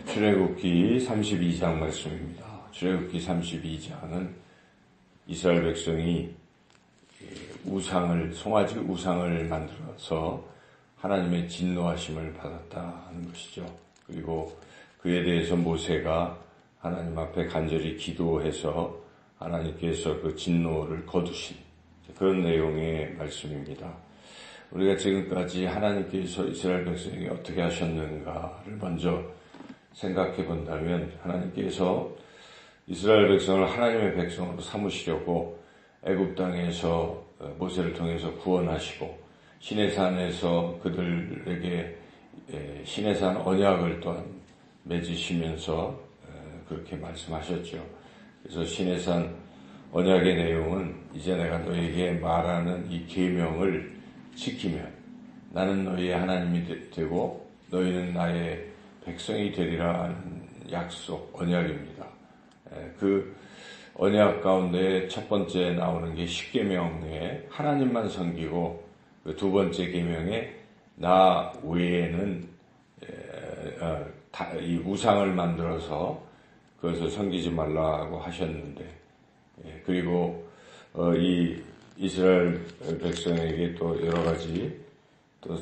출애굽기 32장 말씀입니다. 출애굽기 32장은 이스라엘 백성이 송아지 우상을 만들어서 하나님의 진노하심을 받았다는 것이죠. 그리고 그에 대해서 모세가 하나님 앞에 간절히 기도해서 하나님께서 그 진노를 거두신 그런 내용의 말씀입니다. 우리가 지금까지 하나님께서 이스라엘 백성에게 어떻게 하셨는가를 먼저 생각해 본다면, 하나님께서 이스라엘 백성을 하나님의 백성으로 삼으시려고 애굽 땅에서 모세를 통해서 구원하시고 시내산에서 그들에게 시내산 언약을 또한 맺으시면서 그렇게 말씀하셨죠. 그래서 시내산 언약의 내용은 이제 내가 너에게 말하는 이 계명을 지키면 나는 너희의 하나님이 되고 너희는 나의 백성이 되리라 하는 약속, 언약입니다. 그 언약 가운데 첫 번째 나오는 게 십계명에 하나님만 섬기고, 그 두 번째 계명에 나 외에는 이 우상을 만들어서 그것을 섬기지 말라고 하셨는데, 그리고 이 이스라엘 백성에게 또 여러 가지 또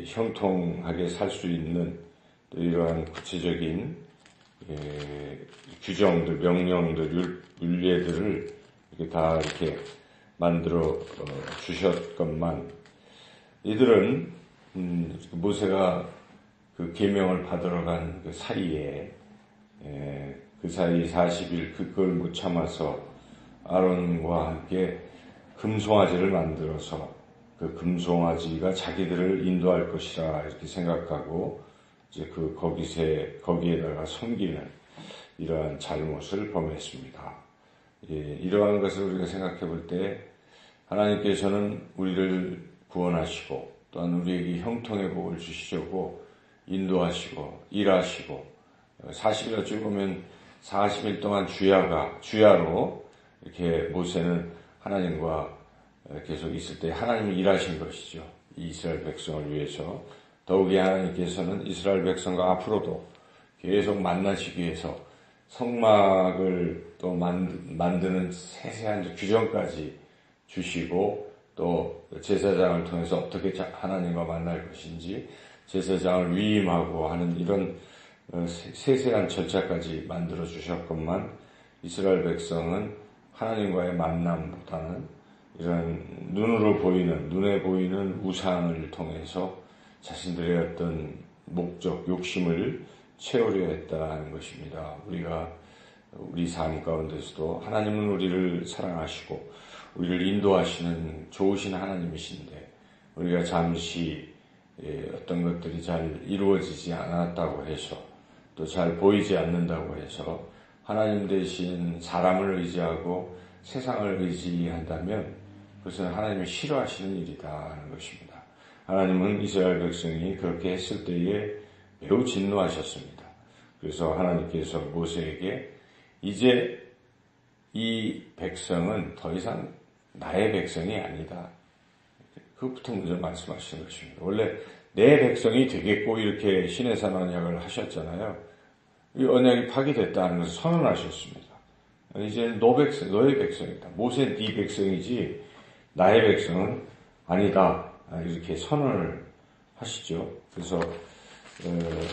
형통하게 살 수 있는 또 이러한 구체적인 규정들, 명령들, 율례들을 이렇게 다 이렇게 만들어 주셨건만, 이들은 모세가 그 계명을 받으러 간 그 사이에 그 사이 40일 그걸 못 참아서 아론과 함께 금송아지를 만들어서 그 금송아지가 자기들을 인도할 것이라 이렇게 생각하고 이제 거기에다가 섬기는 이러한 잘못을 범했습니다. 이러한 것을 우리가 생각해 볼 때 하나님께서는 우리를 구원하시고 또한 우리에게 형통의 복을 주시려고 인도하시고 일하시고, 40일 어찌 보면 40일 동안 주야로 이렇게 모세는 하나님과 계속 있을 때 하나님이 일하신 것이죠. 이스라엘 백성을 위해서. 더욱이 하나님께서는 이스라엘 백성과 앞으로도 계속 만나시기 위해서 성막을 또 만드는 세세한 규정까지 주시고, 또 제사장을 통해서 어떻게 하나님과 만날 것인지 제사장을 위임하고 하는 이런 세세한 절차까지 만들어 주셨건만, 이스라엘 백성은 하나님과의 만남보다는 이런 눈에 보이는 우상을 통해서 자신들의 어떤 목적, 욕심을 채우려 했다는 것입니다. 우리 삶 가운데서도 하나님은 우리를 사랑하시고 우리를 인도하시는 좋으신 하나님이신데, 우리가 잠시 어떤 것들이 잘 이루어지지 않았다고 해서, 또 잘 보이지 않는다고 해서 하나님 대신 사람을 의지하고 세상을 의지한다면 그것은 하나님이 싫어하시는 일이다 하는 것입니다. 하나님은 이스라엘 백성이 그렇게 했을 때에 매우 진노하셨습니다. 그래서 하나님께서 모세에게 이제 이 백성은 더 이상 나의 백성이 아니다, 그것부터 먼저 말씀하시는 것입니다. 원래 내 백성이 되겠고 이렇게 시내산 언약을 하셨잖아요. 이 언약이 파기됐다는 것을 선언하셨습니다. 이제 너의 백성이다. 모세 네 백성이지 나의 백성은 아니다, 이렇게 선언을 하시죠. 그래서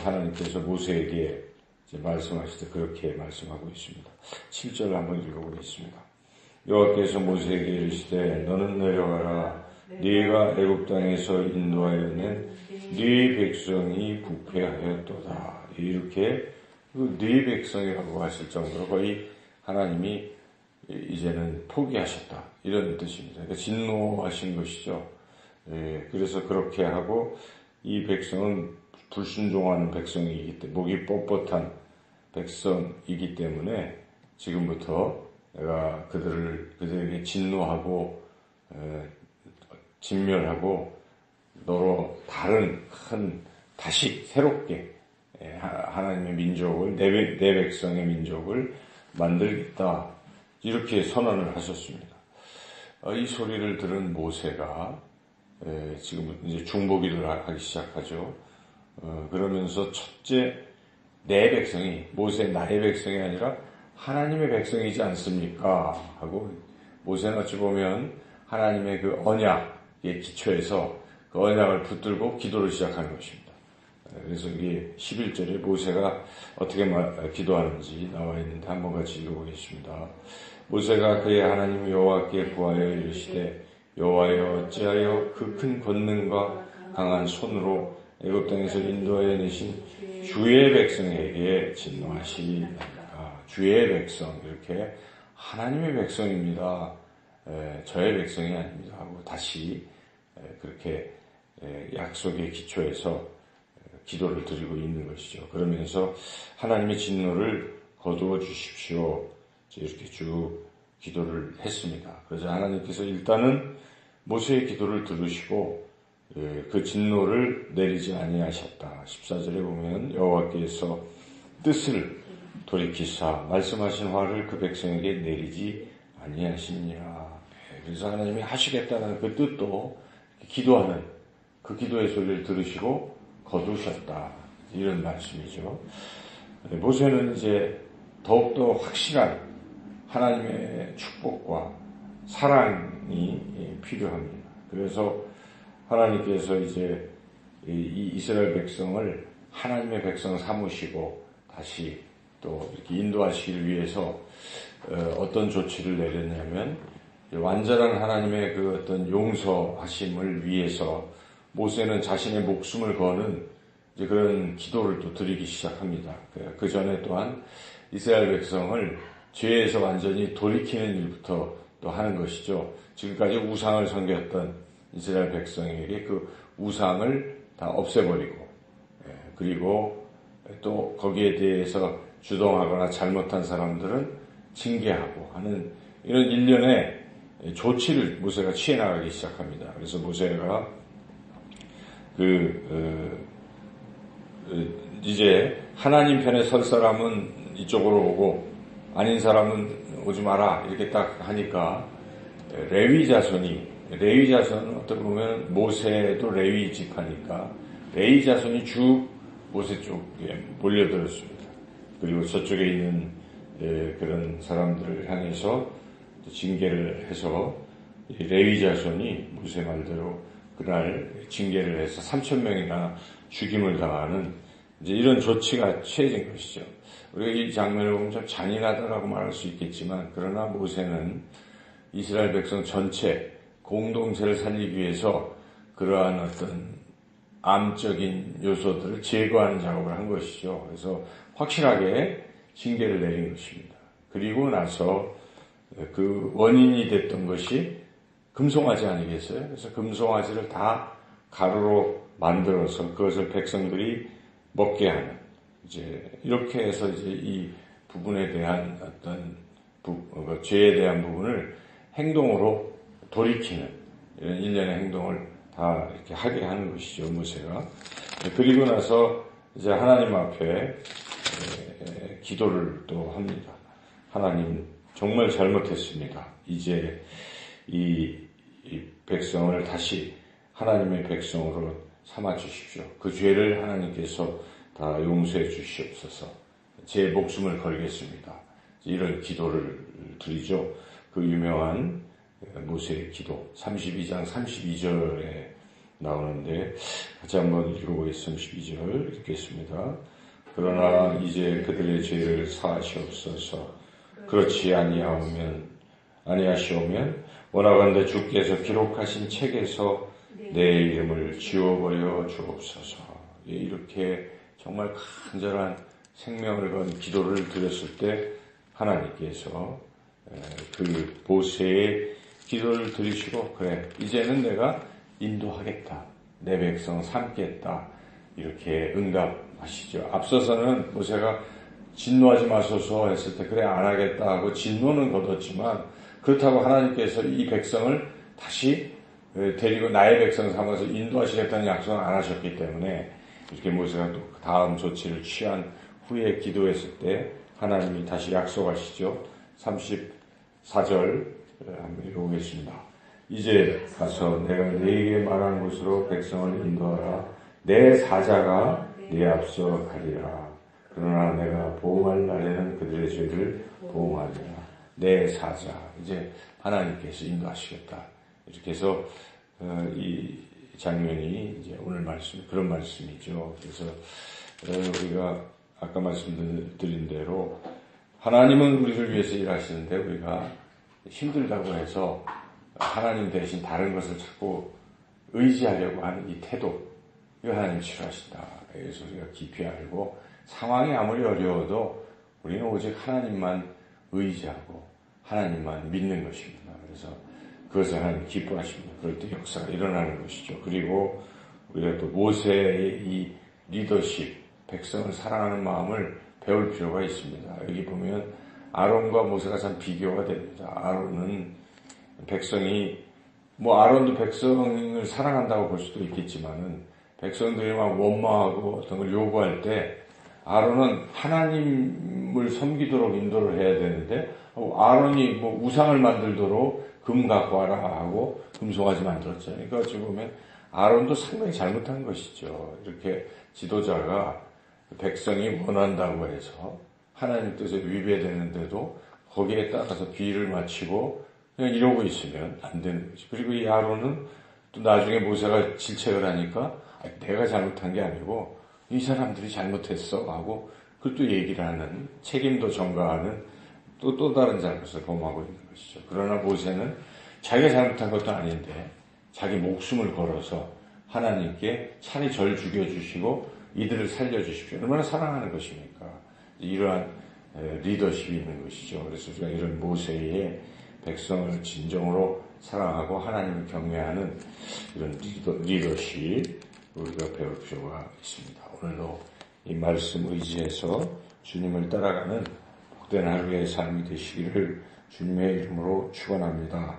하나님께서 모세에게 이제 말씀하실 때 그렇게 말씀하고 있습니다. 7절 한번 읽어보겠습니다. 여호와께서 모세에게 이르시되 너는 내려가라. 네가 애굽 땅에서 인도하여 낸 네 백성이 부패하였도다. 이렇게 네 백성이라고 하실 정도로 거의 하나님이 이제는 포기하셨다, 이런 뜻입니다. 그러니까 진노하신 것이죠. 그래서 그렇게 하고, 이 백성은 불순종하는 백성이기 때문에, 목이 뻣뻣한 백성이기 때문에 지금부터 내가 그들에게 진노하고 진멸하고 너로 다른 다시 새롭게 하나님의 민족을, 내 백성의 민족을 만들겠다, 이렇게 선언을 하셨습니다. 이 소리를 들은 모세가 지금 이제 중보기도를 하기 시작하죠. 그러면서 첫째 내 백성이, 모세 나의 백성이 아니라 하나님의 백성이지 않습니까? 하고, 모세는 어찌 보면 하나님의 그 언약의 기초에서 그 언약을 붙들고 기도를 시작하는 것입니다. 그래서 이게 11절에 모세가 어떻게 기도하는지 나와 있는데 한번 같이 읽어보겠습니다. 모세가 그의 하나님 여호와께 구하여 이르시되 여호와여 어찌하여 그 큰 권능과 강한 손으로 애굽 땅에서 인도하여 내신 주의 백성에게 진노하시나이까. 주의 백성, 이렇게 하나님의 백성입니다. 저의 백성이 아닙니다 하고 다시 그렇게 약속의 기초에서 기도를 드리고 있는 것이죠. 그러면서 하나님의 진노를 거두어 주십시오. 이렇게 쭉 기도를 했습니다. 그래서 하나님께서 일단은 모세의 기도를 들으시고 그 진노를 내리지 아니하셨다. 14절에 보면 여호와께서 뜻을 돌이키사 말씀하신 화를 그 백성에게 내리지 아니하시니라. 그래서 하나님이 하시겠다는 그 뜻도 기도하는 그 기도의 소리를 들으시고 거두셨다. 이런 말씀이죠. 모세는 이제 더욱더 확실한 하나님의 축복과 사랑이 필요합니다. 그래서 하나님께서 이제 이 이스라엘 백성을 하나님의 백성 삼으시고 다시 또 이렇게 인도하시기 위해서 어떤 조치를 내렸냐면 완전한 하나님의 그 어떤 용서하심을 위해서 모세는 자신의 목숨을 거는 이제 그런 기도를 또 드리기 시작합니다. 그 전에 또한 이스라엘 백성을 죄에서 완전히 돌이키는 일부터 또 하는 것이죠. 지금까지 우상을 섬겼던 이스라엘 백성에게 그 우상을 다 없애버리고, 그리고 또 거기에 대해서 주동하거나 잘못한 사람들은 징계하고 하는 이런 일련의 조치를 모세가 취해나가기 시작합니다. 그래서 모세가 이제 하나님 편에 설 사람은 이쪽으로 오고 아닌 사람은 오지 마라 이렇게 딱 하니까 레위 자손은 어떻게 보면 모세도 레위 직하니까 레위 자손이 쭉 모세 쪽에 몰려들었습니다. 그리고 저쪽에 있는 그런 사람들을 향해서 징계를 해서 레위 자손이 모세 말대로 그날 징계를 해서 3,000명이나 죽임을 당하는 이제 이런 조치가 취해진 것이죠. 우리가 이 장면을 보면 좀 잔인하다라고 말할 수 있겠지만 그러나 모세는 이스라엘 백성 전체 공동체를 살리기 위해서 그러한 어떤 암적인 요소들을 제거하는 작업을 한 것이죠. 그래서 확실하게 징계를 내린 것입니다. 그리고 나서 그 원인이 됐던 것이 금송아지 아니겠어요? 그래서 금송아지를 다 가루로 만들어서 그것을 백성들이 먹게 하는 이제 이렇게 해서 이제 이 부분에 대한 어떤 죄에 대한 부분을 행동으로 돌이키는 이런 일련의 행동을 다 이렇게 하게 하는 것이죠, 모세가. 그리고 나서 이제 하나님 앞에 기도를 또 합니다. 하나님 정말 잘못했습니다. 이제 이 백성을 다시 하나님의 백성으로 삼아 주십시오. 그 죄를 하나님께서 다 용서해 주시옵소서. 제 목숨을 걸겠습니다. 이런 기도를 드리죠. 그 유명한 모세의 기도 32장 32절에 나오는데 같이 한번 읽어보겠습니다. 32절 읽겠습니다. 그러나 이제 그들의 죄를 사하시옵소서. 그렇지 아니하시오면 원하건대 주께서 기록하신 책에서 내 이름을 지워버려 주옵소서. 이렇게 정말 간절한 생명을 건 기도를 드렸을 때 하나님께서 그 모세의 기도를 들으시고 그래 이제는 내가 인도하겠다. 내 백성 삼겠다. 이렇게 응답하시죠. 앞서서는 모세가 진노하지 마소서 했을 때 그래 안 하겠다 하고 진노는 거뒀지만 그렇다고 하나님께서 이 백성을 다시 데리고 나의 백성 삼아서 인도하시겠다는 약속은 안 하셨기 때문에 이렇게 모세가 또 다음 조치를 취한 후에 기도했을 때 하나님이 다시 약속하시죠. 34절 한번 읽어보겠습니다. 이제 가서 내가 네게 말한 곳으로 백성을 인도하라. 내 사자가 네 앞서 가리라. 그러나 내가 보응할 날에는 그들의 죄를 보응하리라. 내 사자. 이제 하나님께서 인도하시겠다. 이렇게 해서 이 장면이 이제 오늘 말씀, 그런 말씀이죠. 그래서 우리가 아까 말씀드린 대로 하나님은 우리를 위해서 일하시는데 우리가 힘들다고 해서 하나님 대신 다른 것을 자꾸 의지하려고 하는 이 태도, 이거 하나님 싫어하신다. 그래서 우리가 깊이 알고 상황이 아무리 어려워도 우리는 오직 하나님만 의지하고 하나님만 믿는 것입니다. 그래서 그것을 하나님 기뻐하십니다. 그럴 때 역사가 일어나는 것이죠. 그리고 우리가 또 모세의 이 리더십, 백성을 사랑하는 마음을 배울 필요가 있습니다. 여기 보면 아론과 모세가 참 비교가 됩니다. 아론은 백성이 아론도 백성을 사랑한다고 볼 수도 있겠지만은 백성들이 막 원망하고 어떤 걸 요구할 때 아론은 하나님을 섬기도록 인도를 해야 되는데 아론이 우상을 만들도록 금 갖고 와라 하고 금송아지 만들었잖아요. 그러니까 어찌 보면 아론도 상당히 잘못한 것이죠. 이렇게 지도자가 백성이 원한다고 해서 하나님 뜻에 위배되는데도 거기에 따라서 비를 맞추고 그냥 이러고 있으면 안 되는 거지. 그리고 이 아론은 또 나중에 모세가 질책을 하니까 내가 잘못한 게 아니고 이 사람들이 잘못했어 하고 그걸 또 얘기를 하는, 책임도 전가하는 또 다른 잘못을 범하고 있는 것이죠. 그러나 모세는 자기가 잘못한 것도 아닌데 자기 목숨을 걸어서 하나님께 차라리 절 죽여주시고 이들을 살려주십시오. 얼마나 사랑하는 것입니까? 이러한 리더십이 있는 것이죠. 그래서 우리가 이런 모세의 백성을 진정으로 사랑하고 하나님을 경외하는 이런 리더십 우리가 배울 필요가 있습니다. 오늘도 이 말씀 의지해서 주님을 따라가는 복된 하루의 삶이 되시기를 주님의 이름으로 축원합니다.